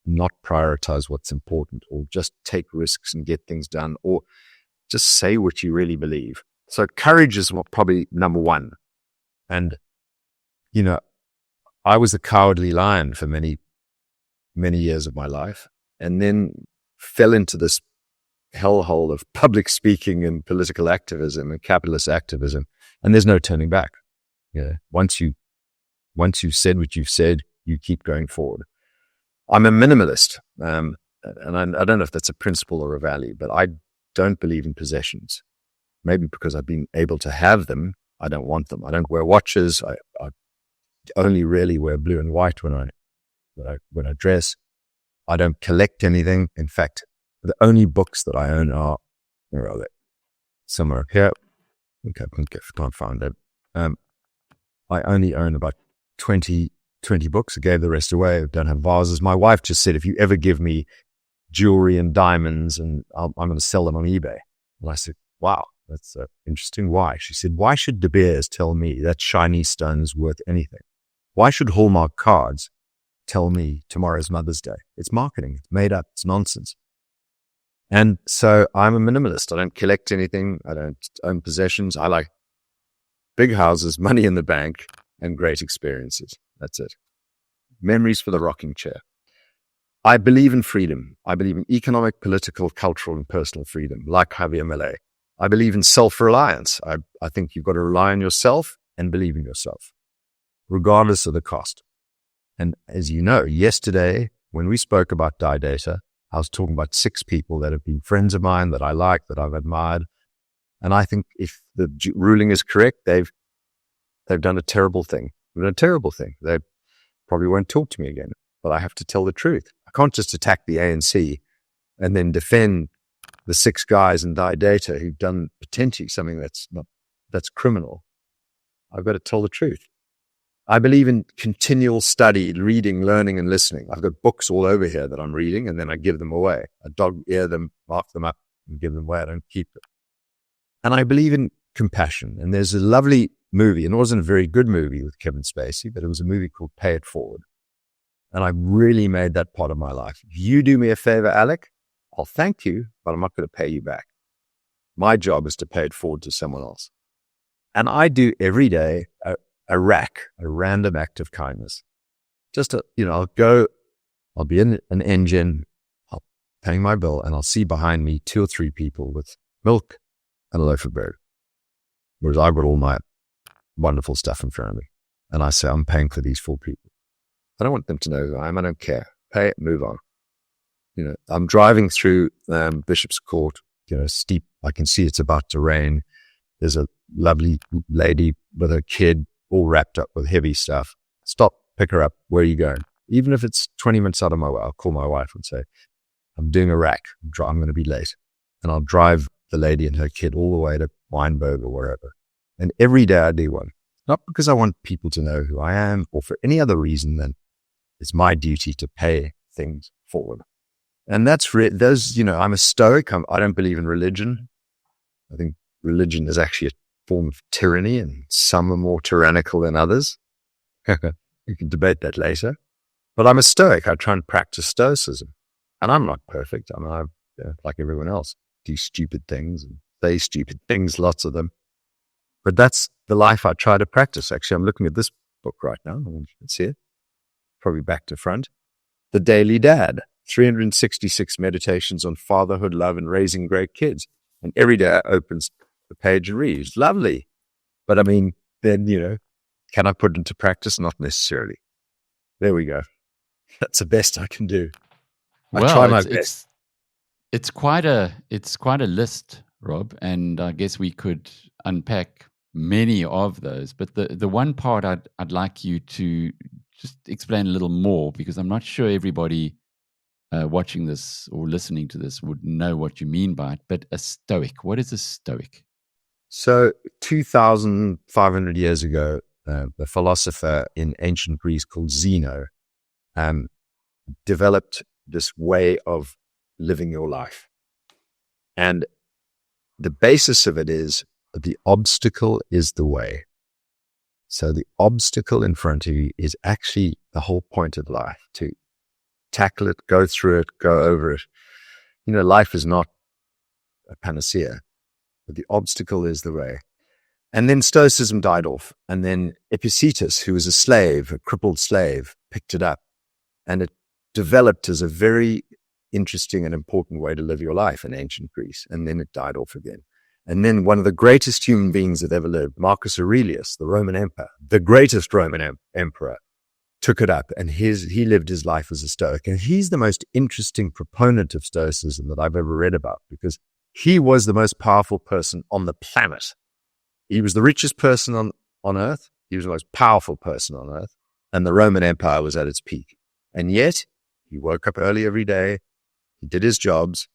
not prioritize what's important, or just take risks and get things done, or just say what you really believe. So courage is probably number one. And, I was a cowardly lion for many, many years of my life, and then fell into this hellhole of public speaking and political activism and capitalist activism. And there's no turning back. Once you've said what you've said, you keep going forward. I'm a minimalist. And I don't know if that's a principle or a value, but I don't believe in possessions. Maybe because I've been able to have them, I don't want them. I don't wear watches. I only really wear blue and white when I dress. I don't collect anything. In fact, the only books that I own are, where are they? Somewhere here. Okay, can't find it. I only own about 20 books. I gave the rest away. I don't have vases. My wife just said, if you ever give me jewelry and diamonds, and I'm going to sell them on eBay. And I said, wow, that's interesting. Why? She said, why should De Beers tell me that shiny stone is worth anything? Why should Hallmark cards tell me tomorrow's Mother's Day? It's marketing. It's made up. It's nonsense. And so I'm a minimalist. I don't collect anything. I don't own possessions. I like big houses, money in the bank, and great experiences. That's it. Memories for the rocking chair. I believe in freedom. I believe in economic, political, cultural, and personal freedom, like Javier Milei. I believe in self-reliance. I think you've got to rely on yourself and believe in yourself, regardless of the cost. And as you know, yesterday, when we spoke about Die Data, I was talking about 6 people that have been friends of mine that I like, that I've admired. And I think if the ruling is correct, they've done a terrible thing. They've done a terrible thing. They probably won't talk to me again, but I have to tell the truth. I can't just attack the ANC and then defend the 6 guys in Die Data who've done potentially something that's criminal. I've got to tell the truth. I believe in continual study, reading, learning, and listening. I've got books all over here that I'm reading, and then I give them away. I dog ear them, mark them up, and give them away. I don't keep them. And I believe in compassion. And there's a lovely movie, and it wasn't a very good movie with Kevin Spacey, but it was a movie called Pay It Forward. And I really made that part of my life. If you do me a favor, Alec, I'll thank you, but I'm not going to pay you back. My job is to pay it forward to someone else. And I do every day a random act of kindness. Just, I'll be in an engine, I'll paying my bill, and I'll see behind me 2 or 3 people with milk and a loaf of bread. Whereas I've got all my wonderful stuff in front of me. And I say, I'm paying for these 4 people. I don't want them to know who I am. I don't care. Pay it, move on. I'm driving through Bishop's Court, steep. I can see it's about to rain. There's a lovely lady with her kid all wrapped up with heavy stuff. Stop, pick her up. Where are you going? Even if it's 20 minutes out of my way, I'll call my wife and say, I'm doing a rack. I'm going to be late. And I'll drive the lady and her kid all the way to Weinberg or wherever. And every day I do one. Not because I want people to know who I am or for any other reason than it's my duty to pay things forward. And I'm a Stoic. I don't believe in religion. I think religion is actually a form of tyranny, and some are more tyrannical than others. We can debate that later. But I'm a Stoic. I try and practice Stoicism. And I'm not perfect. I like everyone else, do stupid things and say stupid things, lots of them. But that's the life I try to practice. Actually, I'm looking at this book right now. You can see it. Probably back to front. The Daily Dad. 366 meditations on fatherhood, love, and raising great kids. And every day I opens the page and reads. Lovely. But then, can I put it into practice? Not necessarily. There we go. That's the best I can do. I try my best. It's quite a list, Rob, and I guess we could unpack many of those. But the one part I'd like you to just explain a little more, because I'm not sure everybody watching this or listening to this would know what you mean by it. But a Stoic, what is a Stoic? So 2,500 years ago, the philosopher in ancient Greece called Zeno developed this way of living your life. And the basis of it is the obstacle is the way. So the obstacle in front of you is actually the whole point of life, to tackle it, go through it, go over it. Life is not a panacea, but the obstacle is the way. And then Stoicism died off. And then Epictetus, who was a slave, a crippled slave, picked it up. And it developed as a very interesting and important way to live your life in ancient Greece. And then it died off again. And then one of the greatest human beings that ever lived, Marcus Aurelius, the Roman emperor, the greatest Roman emperor, took it up, and he lived his life as a Stoic. And he's the most interesting proponent of Stoicism that I've ever read about, because he was the most powerful person on the planet. He was the richest person on earth. He was the most powerful person on earth. And the Roman Empire was at its peak. And yet he woke up early every day. He did his jobs.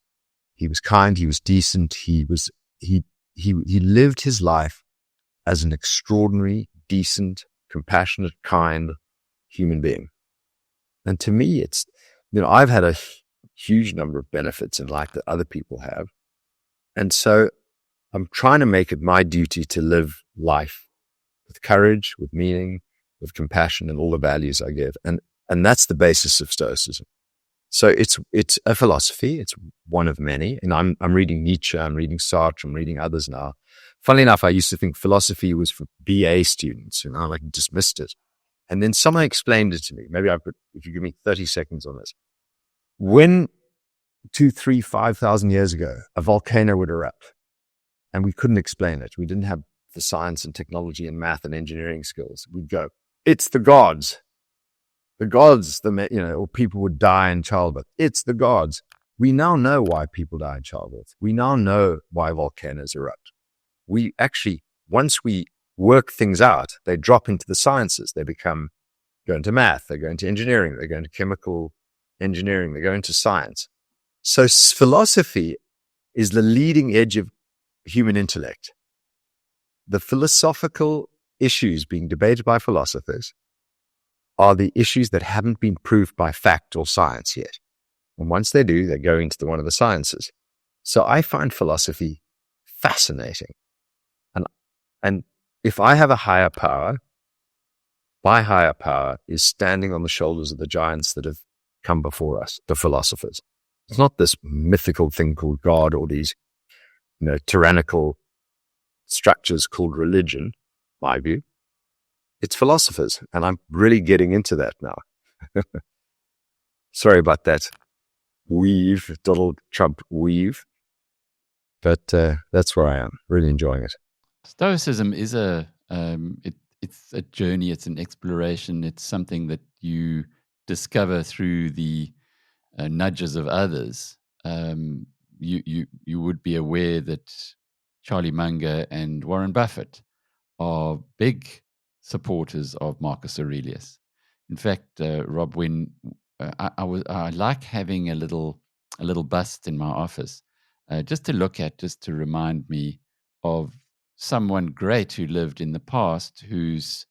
He was kind. He was decent. He lived his life as an extraordinary, decent, compassionate, kind human being. And to me, it's, I've had a huge number of benefits in life that other people have. And so I'm trying to make it my duty to live life with courage, with meaning, with compassion, and all the values I give. And that's the basis of Stoicism. So it's a philosophy. It's one of many. And I'm reading Nietzsche, I'm reading Sartre, I'm reading others now. Funnily enough, I used to think philosophy was for BA students, and I dismissed it. And then someone explained it to me. Maybe if you give me 30 seconds on this. When 2,000, 3,000, 5,000 years ago, a volcano would erupt, and we couldn't explain it. We didn't have the science and technology and math and engineering skills. We'd go, it's the gods. The gods, or people would die in childbirth. It's the gods. We now know why people die in childbirth. We now know why volcanoes erupt. We actually, once we work things out, they drop into the sciences. They go into math, they go into engineering, they go into chemical engineering, they go into science. So philosophy is the leading edge of human intellect. The philosophical issues being debated by philosophers are the issues that haven't been proved by fact or science yet. And once they do, they go into one of the sciences. So I find philosophy fascinating. And if I have a higher power, my higher power is standing on the shoulders of the giants that have come before us, the philosophers. It's not this mythical thing called God or these tyrannical structures called religion, my view. It's philosophers, and I'm really getting into that now. Sorry about that weave, Donald Trump weave. But that's where I am, really enjoying it. Stoicism is it's a journey, it's an exploration, it's something that you discover through the nudges of others. You would be aware that Charlie Munger and Warren Buffett are big supporters of Marcus Aurelius. In fact, Rob, when I like having a little bust in my office, just to look at, just to remind me of someone great who lived in the past, whose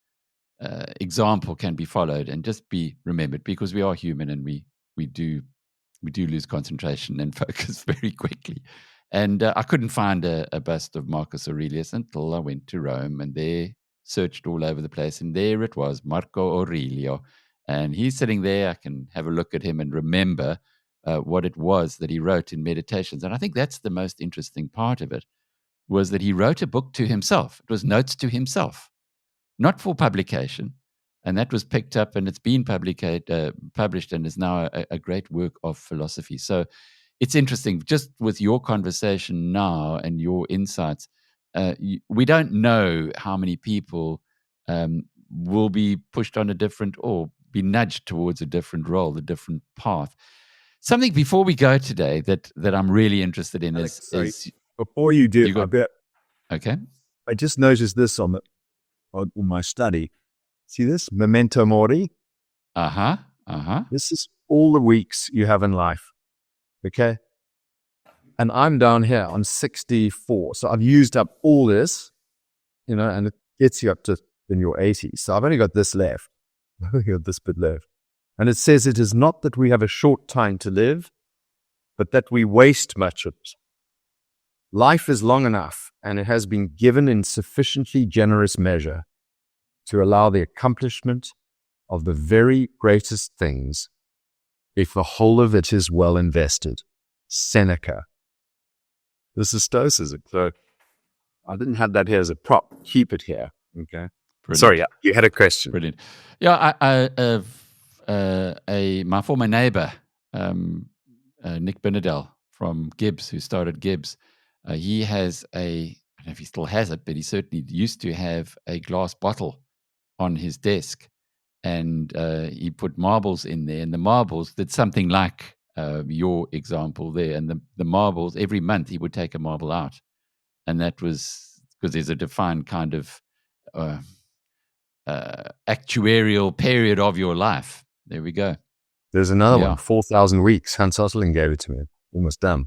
example can be followed and just be remembered, because we are human and we do lose concentration and focus very quickly. And I couldn't find a bust of Marcus Aurelius until I went to Rome, and there searched all over the place, and there it was, Marco Aurelio. And he's sitting there. I can have a look at him and remember what it was that he wrote in Meditations. And I think that's the most interesting part of it, was that he wrote a book to himself. It was notes to himself, not for publication. And that was picked up, and it's been published, and is now a great work of philosophy. So it's interesting, just with your conversation now and your insights, we don't know how many people will be pushed on a different, or be nudged towards a different role, a different path. Something before we go today that I'm really interested in is before you do, I bet. Okay. I just noticed this on my study. See this? Memento mori. This is all the weeks you have in life. Okay. And I'm down here on 64. So I've used up all this, and it gets you up to in your 80s. So I've only got this left. I've only got this bit left. And it says, it is not that we have a short time to live, but that we waste much of it. Life is long enough, and it has been given in sufficiently generous measure to allow the accomplishment of the very greatest things, if the whole of it is well invested. Seneca. This is Stoicism. So I didn't have that here as a prop. Keep it here. Okay. Brilliant. Sorry, you had a question. Brilliant. Yeah, my former neighbor, Nick Benadell from Gibbs, who started Gibbs, he has I don't know if he still has it, but he certainly used to have a glass bottle on his desk, and he put marbles in there, and the marbles did something like your example there, and the marbles, every month he would take a marble out, and that was because there's a defined kind of actuarial period of your life. There we go. There's another one, 4,000 weeks. Hans Otterling gave it to me. Almost done.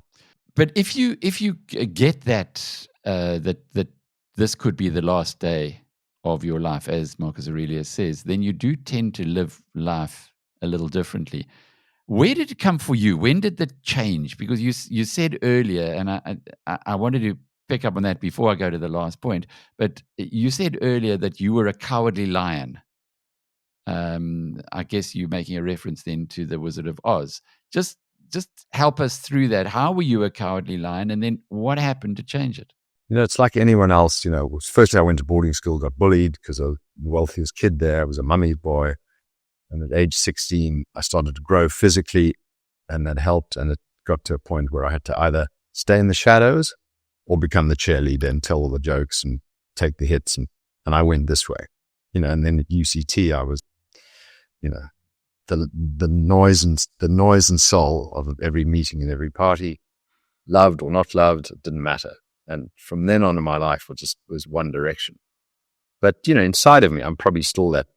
But if you get that that this could be the last day of your life, as Marcus Aurelius says, then you do tend to live life a little differently. Where did it come for you? When did that change? Because you said earlier, and I wanted to pick up on that before I go to the last point, but you said earlier that you were a cowardly lion. I guess you're making a reference then to the Wizard of Oz. Just help us through that. How were you a cowardly lion, and then what happened to change it? It's like anyone else. First I went to boarding school, got bullied because I was the wealthiest kid there. I was a mummy's boy. And at age 16, I started to grow physically, and that helped. And it got to a point where I had to either stay in the shadows or become the cheerleader and tell all the jokes and take the hits. And I went this way, and then at UCT, I was, the noise and soul of every meeting and every party, loved or not loved, it didn't matter. And from then on in my life, it just was one direction. But, inside of me, I'm probably still that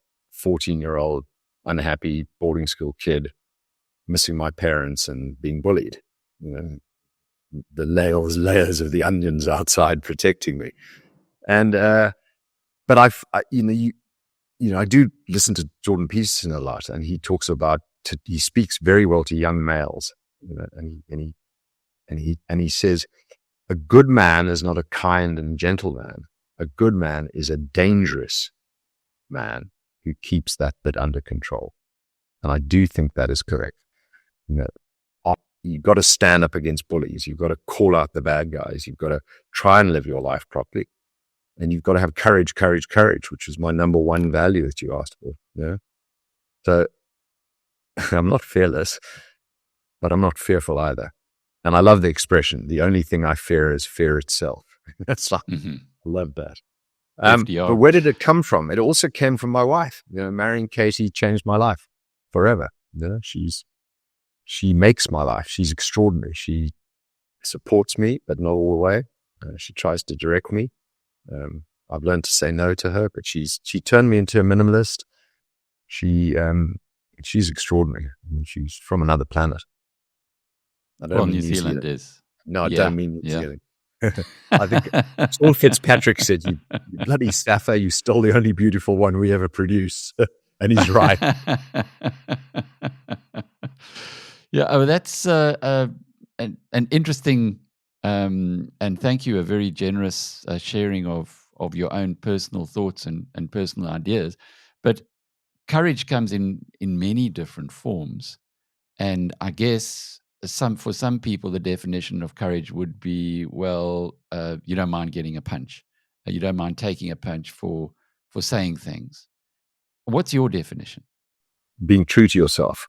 14-year-old unhappy boarding school kid, missing my parents and being bullied. The layers of the onions outside protecting me. And, but I do listen to Jordan Peterson a lot, and he talks about, he speaks very well to young males, and he says, a good man is not a kind and gentle man. A good man is a dangerous man who keeps that bit under control. And I do think that is correct. you've got to stand up against bullies. You've got to call out the bad guys. You've got to try and live your life properly. And you've got to have courage, which was my number one value that you asked for. Yeah. So I'm not fearless, but I'm not fearful either. And I love the expression, the only thing I fear is fear itself. That's like, I love that. But where did it come from? It also came from my wife. Marrying Katie changed my life forever. She makes my life. She's extraordinary. She supports me, but not all the way. She tries to direct me. I've learned to say no to her, but she turned me into a minimalist. She's extraordinary. She's from another planet. New Zealand is. No, I don't mean New Zealand. I think Saul Fitzpatrick said, you bloody Sappho, you stole the only beautiful one we ever produced. And he's right. That's an interesting, and thank you, a very generous sharing of your own personal thoughts and personal ideas. But courage comes in many different forms. And I guess for some people, the definition of courage would be, you don't mind getting a punch. You don't mind taking a punch for saying things. What's your definition? Being true to yourself.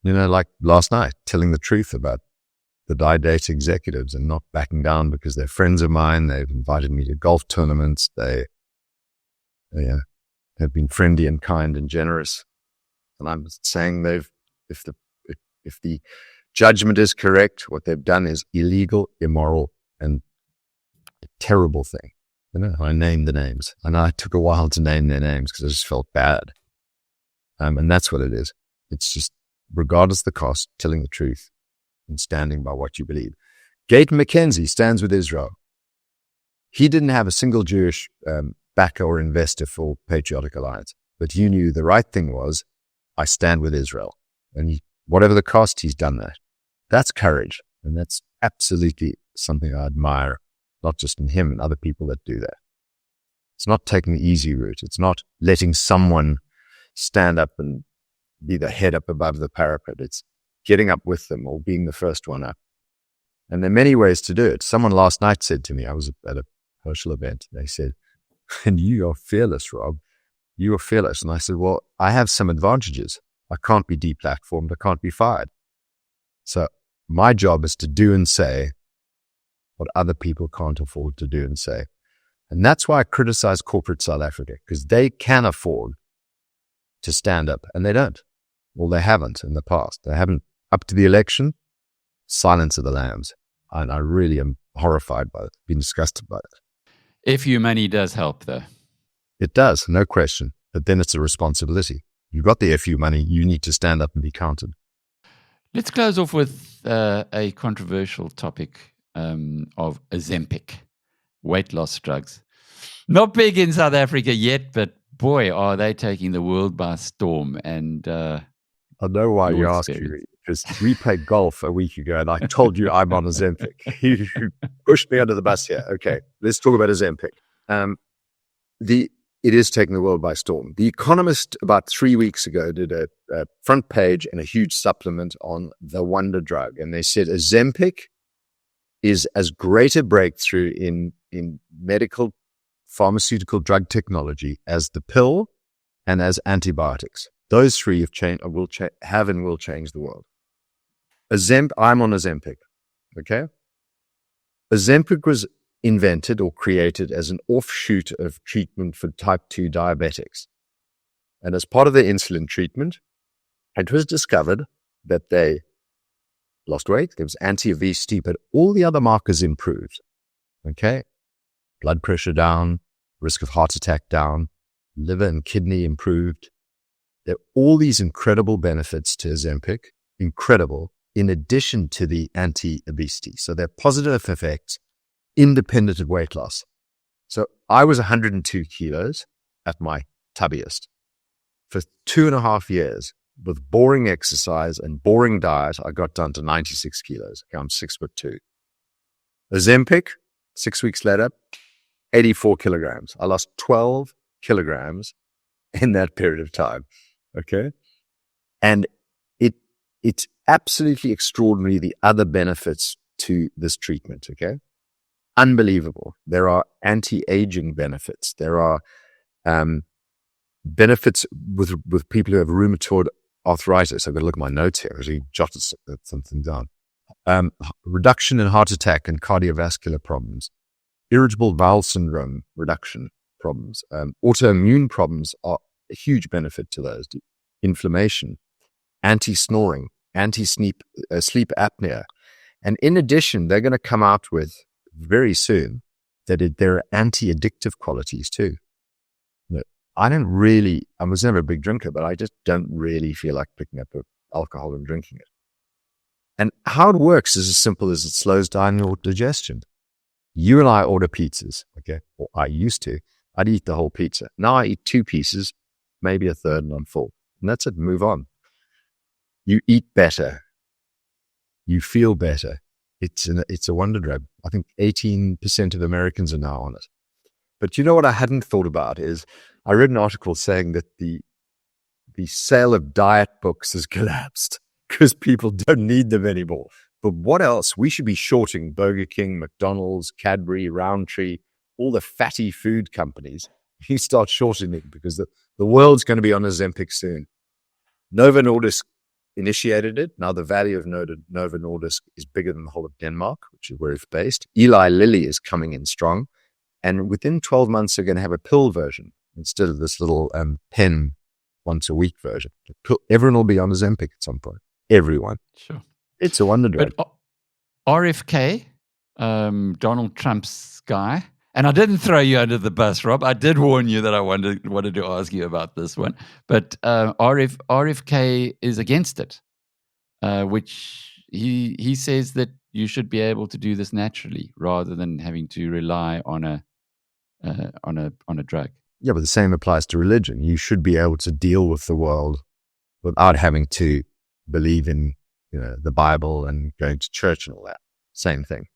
Like last night, telling the truth about the date executives and not backing down because they're friends of mine. They've invited me to golf tournaments. They have been friendly and kind and generous. And I'm saying if the judgment is correct, what they've done is illegal, immoral, and a terrible thing. I named the names. I know it took a while to name their names because I just felt bad. And that's what it is. It's just, regardless of the cost, telling the truth and standing by what you believe. Gayton McKenzie stands with Israel. He didn't have a single Jewish backer or investor for Patriotic Alliance, but he knew the right thing was, I stand with Israel. And whatever the cost, he's done that. That's courage. And that's absolutely something I admire, not just in him and other people that do that. It's not taking the easy route. It's not letting someone stand up and be the head up above the parapet. It's getting up with them or being the first one up. And there are many ways to do it. Someone last night said to me, I was at a Herschel event, they said, and you are fearless, Rob. You are fearless. And I said, well, I have some advantages. I can't be deplatformed. I can't be fired. So my job is to do and say what other people can't afford to do and say. And that's why I criticize corporate South Africa, because they can afford to stand up and they don't. Well, they haven't in the past. They haven't up to the election. Silence of the lambs. And I really am horrified by it, been disgusted by it. FU money does help, though. It does, no question. But then it's a responsibility. You've got the FU money, you need to stand up and be counted. Let's close off with a controversial topic of Ozempic, weight loss drugs. Not big in South Africa yet, but boy, are they taking the world by storm. And I know why you ask, because we played golf a week ago and I told you I'm on Ozempic. You pushed me under the bus here. Okay, let's talk about Ozempic. It is taking the world by storm. The Economist about 3 weeks ago did a front page and a huge supplement on the wonder drug. And they said Ozempic is as great a breakthrough in medical pharmaceutical drug technology as the pill and as antibiotics. Those three have and will change the world. I'm on Ozempic, okay? Ozempic was invented or created as an offshoot of treatment for type 2 diabetics. And as part of their insulin treatment, it was discovered that they lost weight, there was anti-obesity, but all the other markers improved, okay? Blood pressure down, risk of heart attack down, liver and kidney improved. There are all these incredible benefits to Ozempic, incredible, in addition to the anti-obesity. So they're positive effects independent of weight loss. So I was 102 kilos at my tubbiest. For 2.5 years, with boring exercise and boring diet, I got down to 96 kilos. Okay, I'm 6'2". Ozempic, 6 weeks later, 84 kilograms. I lost 12 kilograms in that period of time. Okay. And it absolutely extraordinary, the other benefits to this treatment, okay? Unbelievable. There are anti-aging benefits. There are benefits with people who have rheumatoid arthritis. I've got to look at my notes here. I actually jotted something down. Reduction in heart attack and cardiovascular problems. Irritable bowel syndrome reduction problems. Autoimmune problems are a huge benefit to those. Inflammation, anti-snoring, anti-sleep sleep apnea. And in addition, they're going to come out with very soon that there are anti-addictive qualities too. I was never a big drinker, but I just don't really feel like picking up alcohol and drinking it. And how it works is as simple as it slows down your digestion. You and I order pizzas, okay? Or I used to. I'd eat the whole pizza. Now I eat 2 pieces, maybe a third, and I'm full. And that's it, move on. You eat better. You feel better. It's a wonder drug. I think 18% of Americans are now on it. But you know what I hadn't thought about is I read an article saying that the sale of diet books has collapsed because people don't need them anymore. But what else? We should be shorting Burger King, McDonald's, Cadbury, Roundtree, all the fatty food companies. You start shorting them because the world's going to be on Ozempic soon. Novo Nordisk initiated it. Now the value of Novo Nordisk is bigger than the whole of Denmark, which is where it's based. Eli Lilly is coming in strong. And within 12 months, they're going to have a pill version instead of this little pen once a week version. Everyone will be on Ozempic at some point. Everyone. Sure. It's a wonder drug. But RFK, Donald Trump's guy, and I didn't throw you under the bus, Rob. I did warn you that I wanted to ask you about this one. But RFK is against it, which he says that you should be able to do this naturally rather than having to rely on a drug. Yeah, but the same applies to religion. You should be able to deal with the world without having to believe in the Bible and going to church and all that. Same thing.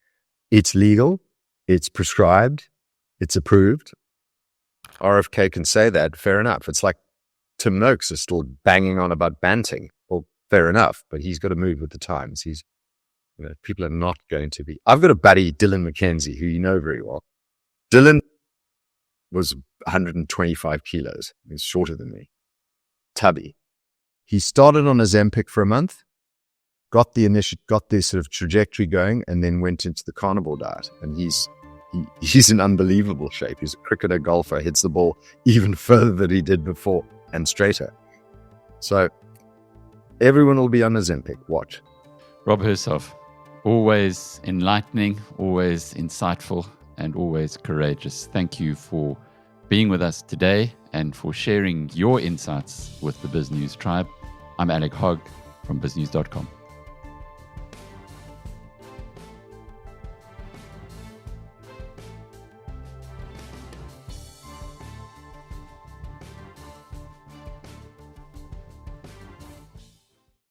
It's legal. It's prescribed. It's approved. RFK can say that. Fair enough. It's like Tim Noakes is still banging on about Banting. Well, fair enough, but he's got to move with the times. People are not going to be. I've got a buddy, Gayton McKenzie, who you know very well. Dylan was 125 kilos. He's shorter than me. Tubby. He started on Ozempic for a month, got the sort of trajectory going, and then went into the carnivore diet. And he's in unbelievable shape. He's a cricketer, golfer, hits the ball even further than he did before and straighter. So everyone will be on Ozempic. Watch. Rob Hersov, always enlightening, always insightful, and always courageous. Thank you for being with us today and for sharing your insights with the BizNews tribe. I'm Alec Hogg from BizNews.com.